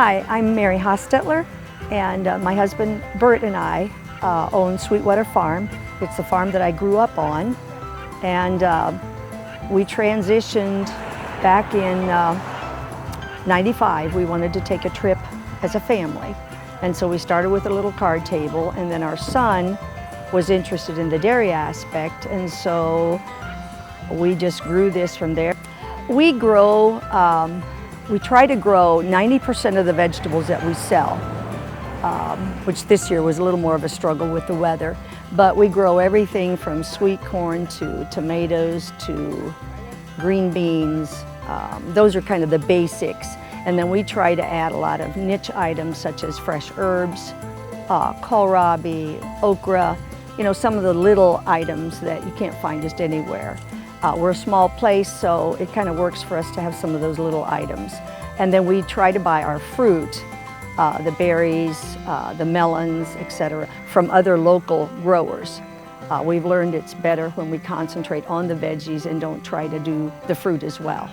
Hi, I'm Mary Hostetler, and my husband Bert and I own Sweetwater Farm. It's the farm that I grew up on, and we transitioned back in '95. We wanted to take a trip as a family, and so we started with a little card table, and then our son was interested in the dairy aspect, and so we just grew this from there. We grow, we try to grow 90% of the vegetables that we sell, which this year was a little more of a struggle with the weather. But we grow everything from sweet corn to tomatoes to green beans. Those are kind of the basics. And then we try to add a lot of niche items such as fresh herbs, kohlrabi, okra, you know, some of the little items that you can't find just anywhere. We're a small place, so it kind of works for us to have some of those little items. And then we try to buy our fruit, the berries, the melons, etc., from other local growers. We've learned it's better when we concentrate on the veggies and don't try to do the fruit as well.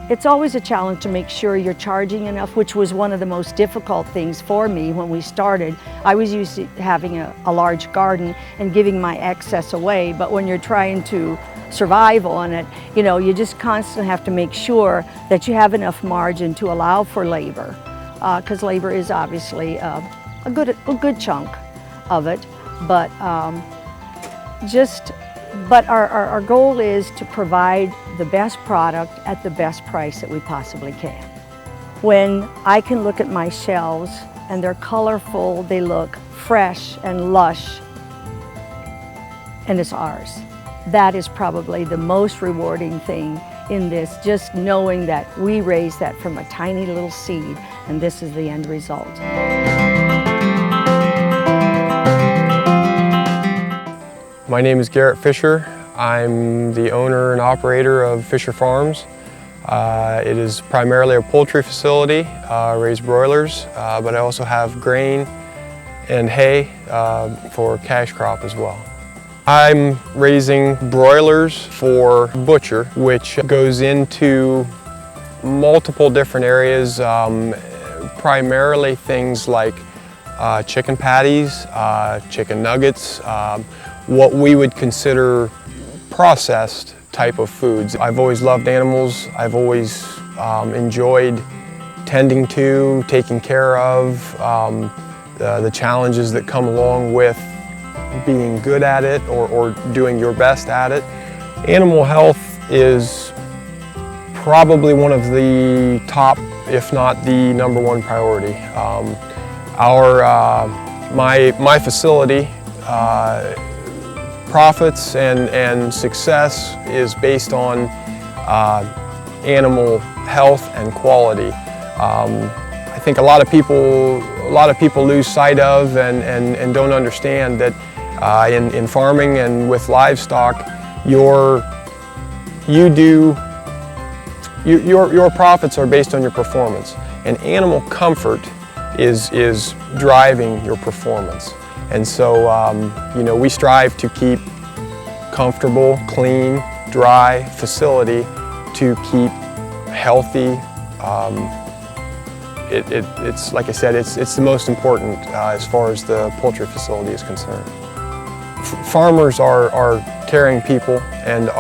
It's always a challenge to make sure you're charging enough, which was one of the most difficult things for me when we started. I was used to having a large garden and giving my excess away, but when you're trying to survive on it, you know, you just constantly have to make sure that you have enough margin to allow for labor, because labor is obviously a good chunk of it, but our goal is to provide the best product at the best price that we possibly can. When I can look at my shelves and they're colorful, they look fresh and lush, and it's ours. That is probably the most rewarding thing in this, just knowing that we raised that from a tiny little seed, and this is the end result. My name is Garrett Fisher. I'm the owner and operator of Fisher Farms. It is primarily a poultry facility, raise broilers, but I also have grain and hay for cash crop as well. I'm raising broilers for butcher, which goes into multiple different areas, primarily things like chicken patties, chicken nuggets, what we would consider processed type of foods. I've always loved animals. I've always enjoyed tending to, taking care of, the challenges that come along with being good at it or doing your best at it. Animal health is probably one of the top, if not the #1 priority. My facility, profits and success is based on animal health and quality. I think a lot of people lose sight of and don't understand that in farming and with livestock, your profits are based on your performance, and animal comfort is driving your performance. And so, you know, we strive to keep comfortable, clean, dry facility to keep healthy. It's like I said, it's the most important as far as the poultry facility is concerned. Farmers are caring people, and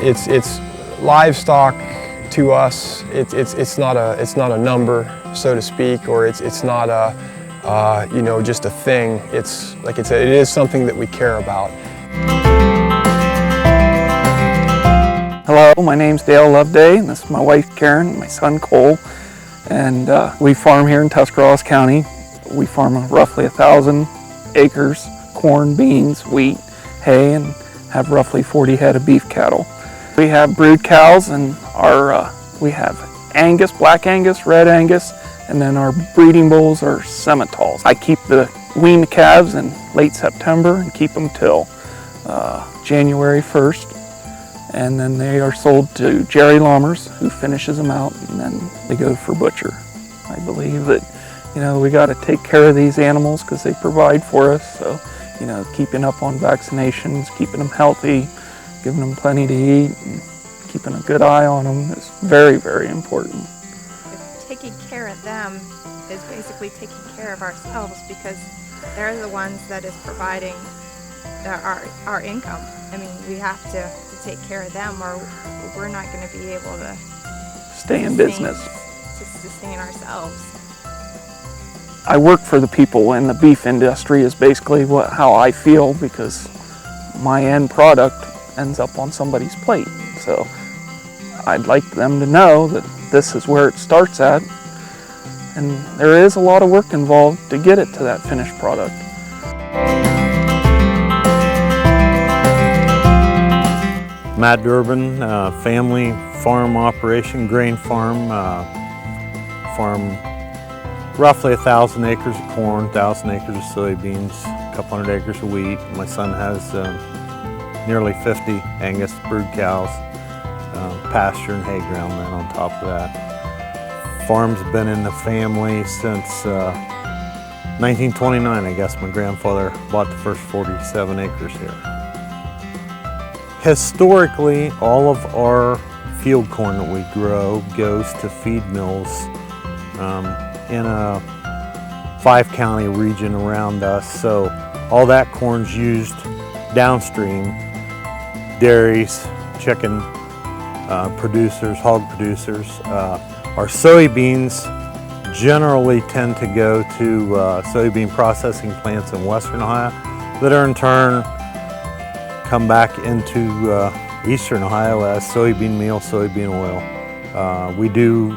it's livestock to us. It's not a number, so to speak, or it's not a you know, just a thing. It's like I said, it is something that we care about. Hello, my name's Dale Loveday, and this is my wife Karen, and my son Cole, and we farm here in Tuscarawas County. We farm roughly 1,000 acres, corn, beans, wheat, hay, and have roughly 40 head of beef cattle. We have brood cows, and we have Angus, Black Angus, Red Angus, and then our breeding bulls are Simmentals. I keep the wean calves in late September and keep them till January 1st. And then they are sold to Jerry Lammers, who finishes them out, and then they go for butcher. I believe that, you know, we got to take care of these animals because they provide for us. So, you know, keeping up on vaccinations, keeping them healthy, giving them plenty to eat, and keeping a good eye on them is very, very important. taking care of them is basically taking care of ourselves, because they're the ones that is providing our income. I mean, we have to take care of them, or we're not going to be able to Stay in business. to sustain ourselves. I work for the people, and the beef industry is basically how I feel, because my end product ends up on somebody's plate. So I'd like them to know that this is where it starts at, and there is a lot of work involved to get it to that finished product. Matt Durbin, family farm operation, grain farm, farm roughly 1,000 acres of corn, 1,000 acres of soybeans, a couple hundred acres of wheat. My son has nearly 50 Angus brood cows, pasture and hay ground then on top of that. Farm's been in the family since 1929, I guess. My grandfather bought the first 47 acres here. Historically, all of our field corn that we grow goes to feed mills in a 5-county region around us. So all that corn's used downstream. Dairies, chicken producers, hog producers. Our soybeans generally tend to go to soybean processing plants in western Ohio that are in turn come back into eastern Ohio as soybean meal, soybean oil. We do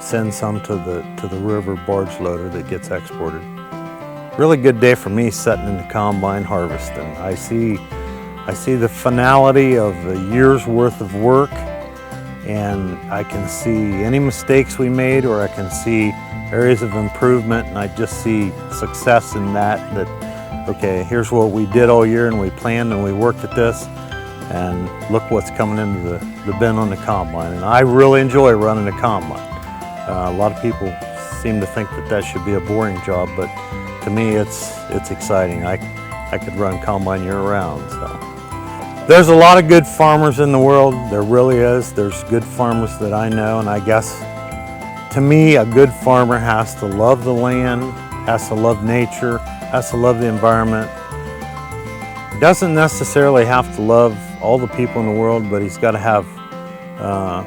send some to the river barge loader that gets exported. Really good day for me sitting in the combine harvesting. I see the finality of a year's worth of work, and I can see any mistakes we made, or I can see areas of improvement, and I just see success in that, okay, here's what we did all year, and we planned and we worked at this, and look what's coming into the bin on the combine. And I really enjoy running the combine. A lot of people seem to think that should be a boring job, but to me it's exciting. I could run combine year round. So there's a lot of good farmers in the world, there really is. There's good farmers that I know, and I guess to me a good farmer has to love the land, has to love nature, has to love the environment. He doesn't necessarily have to love all the people in the world, but he's got to have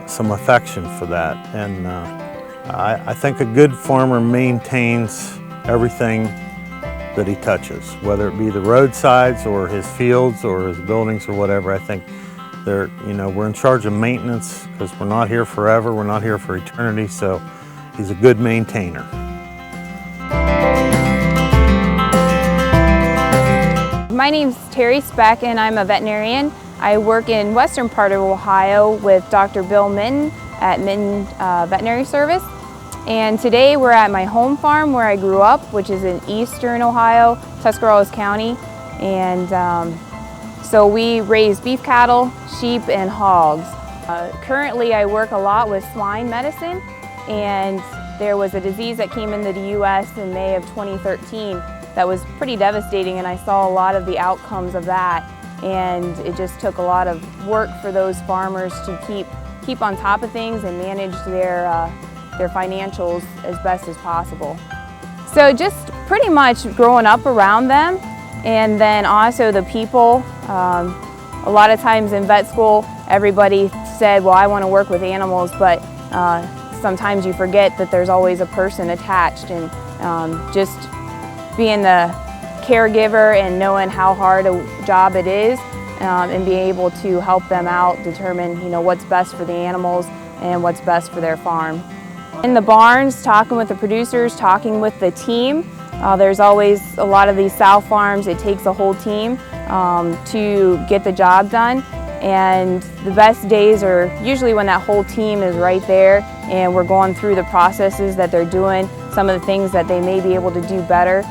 some affection for that. And I think a good farmer maintains everything that he touches, whether it be the roadsides or his fields or his buildings or whatever. I think we're in charge of maintenance, because we're not here forever, we're not here for eternity, so he's a good maintainer. My name's Terry Spect, and I'm a veterinarian. I work in western part of Ohio with Dr. Bill Minton at Minton Veterinary Service. And today we're at my home farm where I grew up, which is in eastern Ohio, Tuscarawas County. And so we raise beef cattle, sheep, and hogs. Currently I work a lot with swine medicine, and there was a disease that came into the U.S. in May of 2013 that was pretty devastating, and I saw a lot of the outcomes of that. And it just took a lot of work for those farmers to keep on top of things and manage their financials as best as possible. So just pretty much growing up around them, and then also the people. A lot of times in vet school, everybody said, well, I want to work with animals, but sometimes you forget that there's always a person attached, and just being the caregiver and knowing how hard a job it is, and being able to help them out, determine what's best for the animals and what's best for their farm. In the barns, talking with the producers, talking with the team. There's always a lot of these sow farms, it takes a whole team to get the job done. And the best days are usually when that whole team is right there and we're going through the processes that they're doing, some of the things that they may be able to do better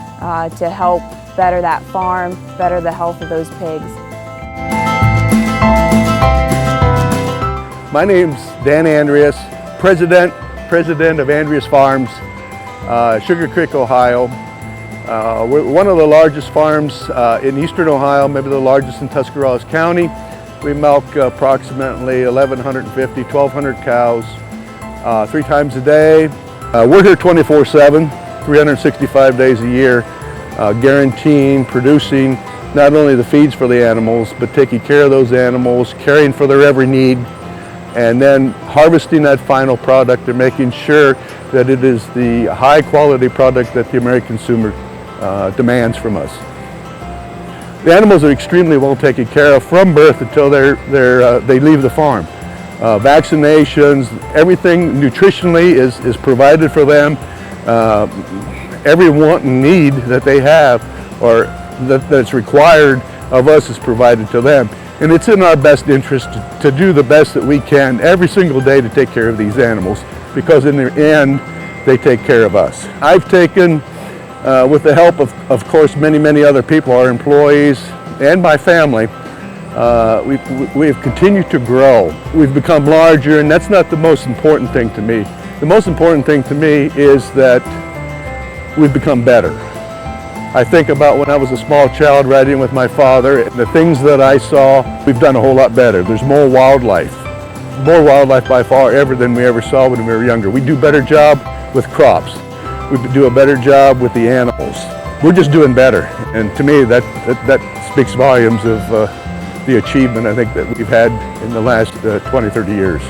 to help better that farm, better the health of those pigs. My name's Dan Andras, President of Andras Farms, Sugar Creek, Ohio. We're one of the largest farms in eastern Ohio, maybe the largest in Tuscarawas County. We milk approximately 1,150, 1,200 cows 3 times a day. We're here 24/7, 365 days a year, guaranteeing, producing not only the feeds for the animals, but taking care of those animals, caring for their every need, and then harvesting that final product and making sure that it is the high quality product that the American consumer demands from us. The animals are extremely well taken care of from birth until they leave the farm. Vaccinations, everything nutritionally is provided for them. Every want and need that they have or that's required of us is provided to them. And it's in our best interest to do the best that we can every single day to take care of these animals, because in the end, they take care of us. I've taken, with the help of course, many other people, our employees and my family, we have continued to grow. We've become larger, and that's not the most important thing to me. The most important thing to me is that we've become better. I think about when I was a small child riding with my father, and the things that I saw, we've done a whole lot better. There's more wildlife by far ever than we ever saw when we were younger. We do a better job with crops. We do a better job with the animals. We're just doing better, and to me that speaks volumes of the achievement I think that we've had in the last 20, 30 years.